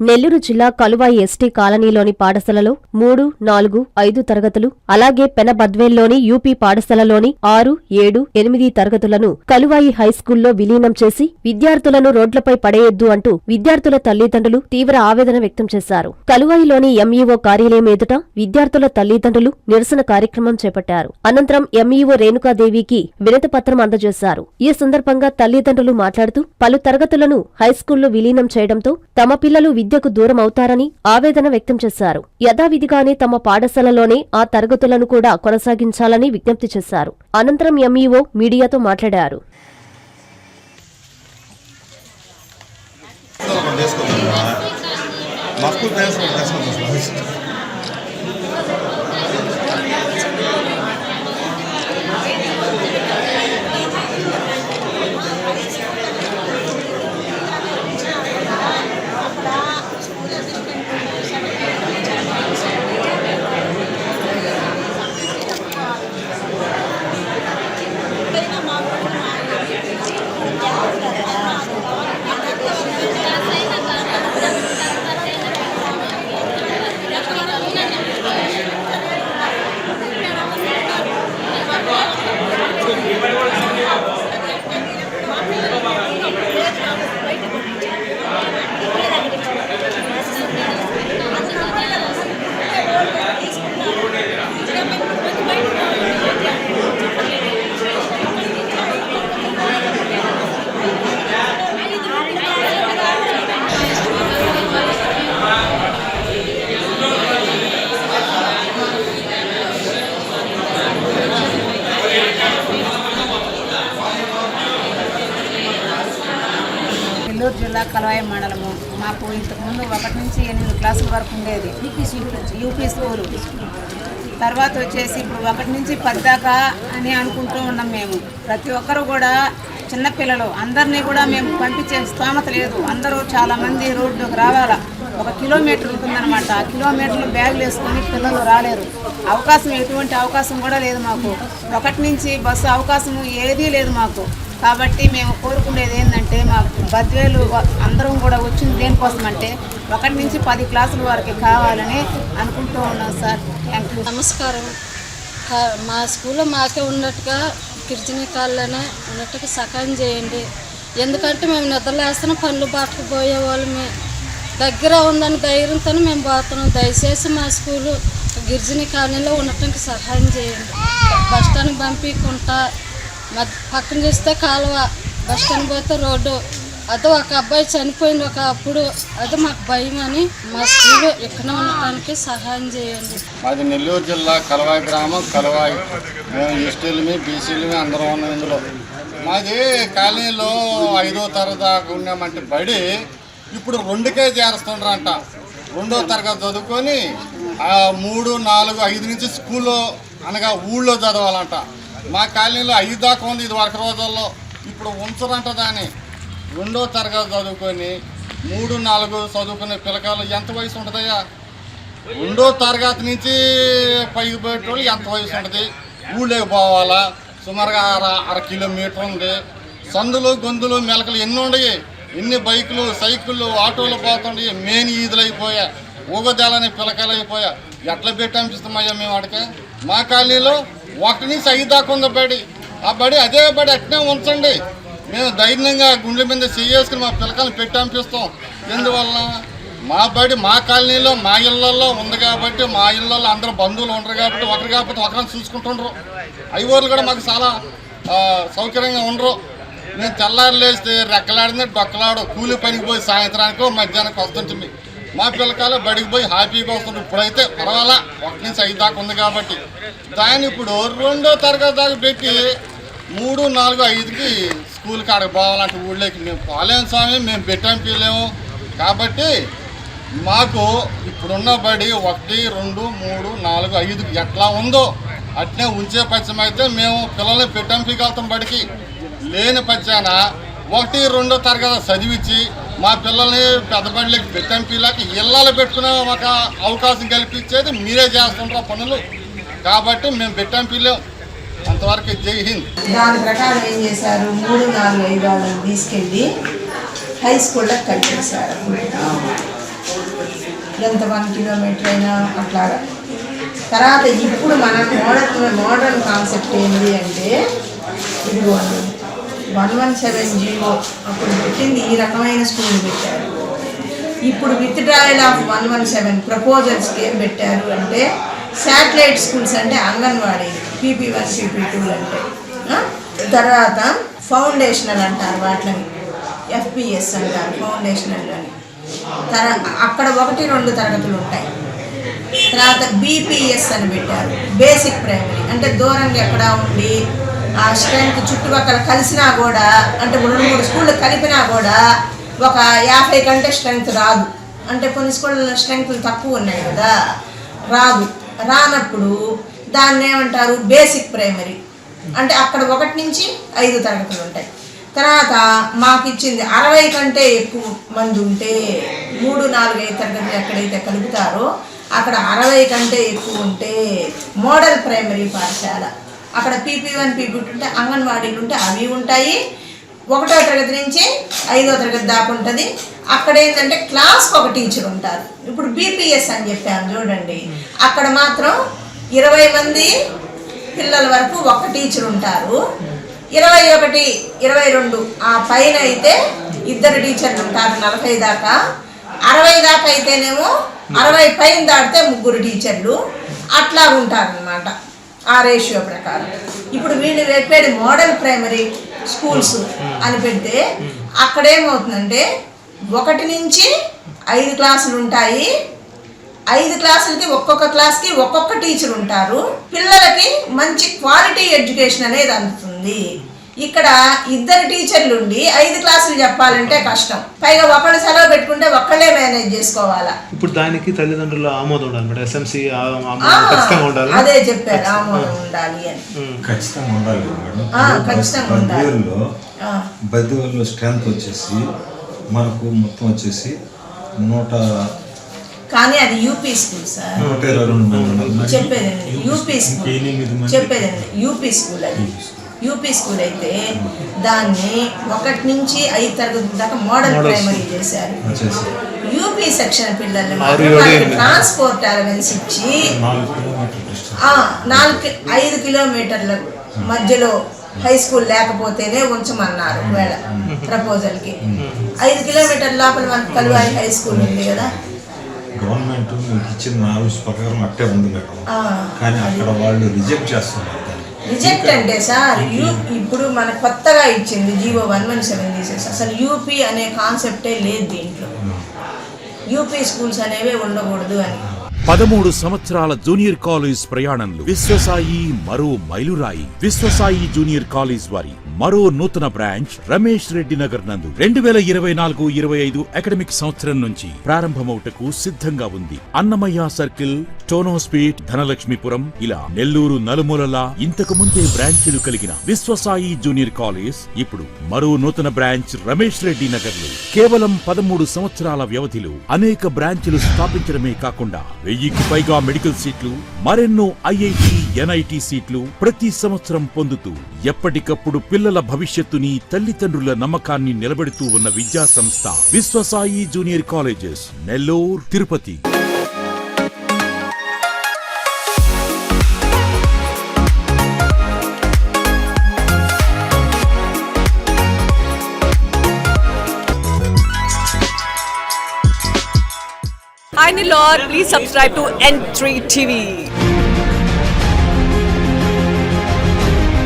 నెల్లూరు జిల్లా కలువాయి ఎస్టీ కాలనీలోని పాఠశాలలో 3, 4, 5 తరగతులు, అలాగే పెనబద్వేల్లోని యూపీ పాఠశాలలోని 6, 7, 8 తరగతులను కలువాయి హైస్కూల్లో విలీనం చేసి విద్యార్థులను రోడ్లపై పడేయొద్దు అంటూ విద్యార్థుల తల్లిదండ్రులు తీవ్ర ఆవేదన వ్యక్తం చేశారు. కలువాయిలోని ఎంఈఓ కార్యాలయం ఎదుట విద్యార్థుల తల్లిదండ్రులు నిరసన కార్యక్రమం చేపట్టారు. అనంతరం ఎంఈఓ రేణుకాదేవికి వినతిపత్రం అందజేశారు. ఈ సందర్భంగా తల్లిదండ్రులు మాట్లాడుతూ పలు తరగతులను హైస్కూల్లో విలీనం చేయడంతో తమ పిల్లలు విద్యకు దూరం అవుతారని ఆవేదన వ్యక్తం చేశారు. యథావిధిగానే తమ పాఠశాలలోనే ఆ తరగతులను కూడా కొనసాగించాలని విజ్ఞప్తి చేశారు. అనంతరం ఎంఈఓ మీడియాతో మాట్లాడారు. నెల్లూరు జిల్లా కలువాయి మండలము. మాకు ఇంతకుముందు 1 నుంచి 8 క్లాసుల వరకు ఉండేది యూపీ స్కూలు. తర్వాత వచ్చేసి ఇప్పుడు 1 నుంచి 10 దాకా అని అనుకుంటూ ఉన్నాం. మేము ప్రతి ఒక్కరు కూడా చిన్నపిల్లలు అందరినీ కూడా మేము పంపించే స్తోమత లేదు. అందరూ చాలామంది రోడ్డుకు రావాలా. 1 కిలోమీటర్ ఉంటుందన్నమాట. ఆ కిలోమీటర్లు బ్యాగులు వేసుకొని పిల్లలు రాలేరు. ఎటువంటి అవకాశం కూడా లేదు మాకు. 1 నుంచి బస్సు అవకాశం ఏదీ లేదు మాకు. కాబట్టి మేము కోరుకునేది ఏంటంటే మాకు బద్వేలు అందరం కూడా వచ్చింది దేనికోసం అంటే 1 నుంచి 10 క్లాసుల వరకు కావాలని అనుకుంటూ ఉన్నాం సార్. Thank you. నమస్కారం. మా స్కూల్లో మాకే ఉన్నట్టుగా గిరిజన కాళ్ళనే ఉన్నట్టుగా సహాయం చేయండి. ఎందుకంటే మేము నిద్రలేస్తున్న పనులు బాటకు పోయేవాళ్ళమే. దగ్గర ఉందని ధైర్యంతో మేము పోతున్నాం. దయచేసి మా స్కూలు గిరిజన కాలనీలో ఉండటానికి సహాయం చేయండి. బస్ స్టాండ్కి పంపించుకుంటా పక్కన చూస్తే కాలువ, బస్ స్టాండ్ పోతే రోడ్డు. అదో ఒక అబ్బాయి చనిపోయింది అప్పుడు. అది మాకు భయం అని మా స్కూలు ఇక్కడ ఉండటానికి సహాయం చేయండి. మాది నెల్లూరు జిల్లా కలువాయి గ్రామం. కలువాయి మేము ఎస్టీలమి బీసీలమి అందరం ఉన్నాం ఇందులో. మాది కాలనీలో 5వ తరగతి దాకా ఉన్నామంటే బడి ఇప్పుడు 2కే చేరుస్తుండ్రంట. 2వ తరగతి చదువుకొని 3, 4, 5 నుంచి స్కూల్లో అనగా ఊళ్ళో చదవాలంట. మా కాలనీలో 5 దాకా ఉంది ఇది వరకు రోజుల్లో. ఇప్పుడు ఉంచరంట దాన్ని. 2వ తరగతి చదువుకొని 3, 4 చదువుకునే పిల్లకాయలు ఎంత వయసు ఉంటుందయ్యా? 2వ తరగతి నుంచి పైకి పోయేటోళ్ళు ఎంత వయసు ఉంటుంది? ఊళ్ళోకి పోవాలా. సుమారుగా 1/2 కిలోమీటర్ ఉంది. సందులు గొంతులు మెలకలు ఎన్ని ఉన్నాయి. ఎన్ని బైకులు సైకిళ్ళు ఆటోలు పోతుండే. మెయిన్ ఈదులు అయిపోయా. ఊగదేలని పిల్లకాయలు అయిపోయా. ఎట్లా పెట్టి అనిపిస్తామయ్యా మేము వాడికి? మా కాలనీలో 1 నుంచి 5 దాకా ఉంది బడి. ఆ బడి అదే బడి అట్నే ఉంచండి. మేము ధైర్యంగా గుండెల మీద చేసుకుని మా పిల్లకాయలు పెట్టి పంపిస్తాం. ఎందువల్ల మా బడి మా కాలనీలో మా ఇళ్లలో ఉంది కాబట్టి, మా ఇళ్లలో అందరూ బంధువులు ఉండరు కాబట్టి ఒకరు కాకపోతే ఒకరిని చూసుకుంటుండ్రు. ఐవోర్లు కూడా మాకు చాలా సౌకర్యంగా ఉండరు. మేము తెల్లారు లేస్తే రెక్కలాడితే డొక్కలాడు కూలి పనికి పోయి సాయంత్రానికో మధ్యాహ్నానికి వస్తుంటుంది. మా పిల్లకాయలు బడికి పోయి హ్యాపీగా వస్తుంది. ఇప్పుడైతే పర్వాలా 1 నుంచి 5 దాకా ఉంది కాబట్టి దాన్ని ఇప్పుడు 2వ తరగతి దాకా పెట్టి 3, 4, 5కి స్కూల్ కాడకు పోవాలంటే ఊళ్ళోకి మేము పోలేము స్వామి. మేము పెట్టంపిలేము కాబట్టి మాకు ఇప్పుడున్న బడి 1, 2, 3, 4, 5 ఎట్లా ఉందో అట్నే ఉంచే పక్షం అయితే మేము పిల్లల్ని పెట్టంపిగలుగుతాం. బడికి లేని పక్షాన 1, 2వ తరగతి చదివించి మా పిల్లల్ని పెద్ద బడిలోకి పెట్టంపిలాకి ఇళ్ళలో పెట్టుకునే ఒక అవకాశం కల్పించేది మీరే చేస్తుంటారు పనులు. కాబట్టి మేము పెట్టంపిలేం. అంతవరకు జై హింద్. దాని ప్రకారం ఏం చేశారు? 3, 4, 5 వాళ్ళని తీసుకెళ్ళి హై స్కూల్లో కలిపేశారు. ఎంత 1 కిలోమీటర్ అయినా అట్లాగా. తర్వాత ఇప్పుడు మన మోడర్న్ కాన్సెప్ట్ ఏంటి అంటే ఇదిగోండి 1170 అప్పుడు పెట్టింది ఈ రకమైన స్కూల్ పెట్టారు. ఇప్పుడు విత్డ్రాయల్ ఆఫ్ 117 ప్రపోజల్స్కి ఏం పెట్టారు అంటే శాటిలైట్ స్కూల్స్ అంటే అంగన్వాడీ PP1 PP2 అంటే. తర్వాత ఫౌండేషనల్ అంటారు వాటిని, FPS అంటారు ఫౌండేషనల్ అని. అక్కడ 1-2 తరగతులు ఉంటాయి. తర్వాత BPS అని పెట్టారు, బేసిక్ ప్రైమరీ అంటే దూరంగా ఎక్కడ ఉండి ఆ స్ట్రెంత్ చుట్టుపక్కల కలిసినా కూడా అంటే 2-3 స్కూళ్ళు కలిపినా కూడా ఒక 50 కంటే స్ట్రెంత్ రాదు. అంటే కొన్ని స్కూళ్ళ స్ట్రెంత్లు తక్కువ ఉన్నాయి కదా, రానప్పుడు దాన్ని ఏమంటారు బేసిక్ ప్రైమరీ అంటే అక్కడ 1 నుంచి 5 తరగతులు ఉంటాయి. తర్వాత మాకు ఇచ్చింది 60 కంటే ఎక్కువ మంది ఉంటే 3, 4, 5 తరగతులు ఎక్కడైతే కలుపుతారో అక్కడ 60 కంటే ఎక్కువ ఉంటే మోడల్ ప్రైమరీ పాఠశాల. అక్కడ PP1 PP2 ఉంటే అంగన్వాడీలు ఉంటే అవి ఉంటాయి. 1వ తరగతి నుంచి 5వ తరగతి దాకా ఉంటుంది. అక్కడ ఏంటంటే క్లాస్కి 1 టీచర్ ఉంటారు. ఇప్పుడు BPS అని చెప్పాను చూడండి, అక్కడ మాత్రం 20 మంది పిల్లల వరకు 1 టీచర్ ఉంటారు. 21, 22 ఆ పైన అయితే 2 టీచర్లు ఉంటారు 40 దాకా. 60 దాకా అయితేనేమో 60 పైన దాటితే 3 టీచర్లు అట్లా ఉంటారనమాట ఆ రేషియో ప్రకారం. ఇప్పుడు వీళ్ళు చెప్పేది మోడల్ ప్రైమరీ స్కూల్స్ అని పెడితే అక్కడేమవుతుందంటే 1 నుంచి 5 క్లాసులు ఉంటాయి. 5 క్లాసులకి ఒక్కొక్క క్లాస్కి ఒక్కొక్క టీచర్ ఉంటారు. పిల్లలకి మంచి క్వాలిటీ ఎడ్యుకేషన్ అనేది అందుతుంది. ఇక్కడ 2 టీచర్లు ఉండి 5 క్లాసులు చెప్పాలంటే కష్టం. పైగా ఒకళ్ళు సెలవు పెట్టుకుంటే ఒక్కళ్ళే మేనేజ్ చేసుకోవాలా. ఇప్పుడు దానికి తల్లిదండ్రుల ఆమోదం ఉండాలి, SMC ఖచ్చితంగా ఉండాలి. అదే చెప్పారు, ఆమోదం ఉండాలి అని. ఖచ్చితంగా ఉండాలి. ఖచ్చితంగా ఉండాలి. బద్దివల్లో స్ట్రెంత్ వచ్చేసి మనకు మొత్తం వచ్చేసి 100. కానీ అది యూపీ స్కూల్ సార్, 122 చెప్పేదండి యూపీ స్కూల్, చెప్పేదండి యూపీ స్కూల్. అది యూపీ స్కూల్ అయితే దాన్ని 1 నుంచి 5 తరగతి దాకా మోడల్ ప్రైమరీ చేశారు. యూపీ సెక్షన్ పిల్లల్ని ట్రాన్స్పోర్ట్ అలవెన్స్ ఇచ్చి 5 కిలోమీటర్ల మధ్యలో హై స్కూల్ లేకపోతేనే ఉంచమన్నారు. వేళ ప్రపోజల్కి 5 కిలోమీటర్ల లోపల మనకు కలువాయి హై స్కూల్ ఉంది కదా, గవర్నమెంట్ మీకు ఇచ్చిన రూల్స్ ప్రకారం అట్టే ఉంది మేడం. కానీ అక్కడ వాళ్ళు రిజెక్ట్ చేస్తున్నారు. రిజెక్ట్ అంటే సార్ ఇప్పుడు మన కొత్తగా ఇచ్చింది జీవో 117 తీసేసి అసలు యూపీ అనే కాన్సెప్టే లేదు దీంట్లో. యూపీ స్కూల్స్ అనేవి ఉండకూడదు అని. 13 సంవత్సరాల జూనియర్ కాలేజ్ ప్రయాణంలో విశ్వసాయి మరో మైలురాయి. విశ్వసాయి జూనియర్ కాలేజ్ వారి మరో నూతన బ్రాంచ్ రమేష్ రెడ్డి నగర్ నందు 2024-25 అకాడమిక్ సంవత్సరం నుంచి ప్రారంభమవుటకు సిద్ధంగా ఉంది. అన్నమయ్య సర్కిల్, టోనోస్పీట్, ధనలక్ష్మీపురం ఇలా నెల్లూరు నలుమూలలా ఇంతకు ముందే బ్రాంచీలు కలిగిన విశ్వసాయి జూనియర్ కాలేజ్ ఇప్పుడు మరో నూతన బ్రాంచ్ రమేష్ రెడ్డి నగర్ లో కేవలం 13 సంవత్సరాల వ్యవధిలో అనేక బ్రాంచీలు స్థాపించడమే కాకుండా 1000కి పైగా మెడికల్ సీట్లు, మరెన్నో IIT, NIT సీట్లు ప్రతి సంవత్సరం పొందుతూ ఎప్పటికప్పుడు పిల్లల భవిష్యత్తుని, తల్లిదండ్రుల నమ్మకాన్ని నిలబెడుతూ ఉన్న విద్యా సంస్థ Viswasai junior colleges, Nellore, Tirupati. Hi Nilor, please subscribe to N3 TV.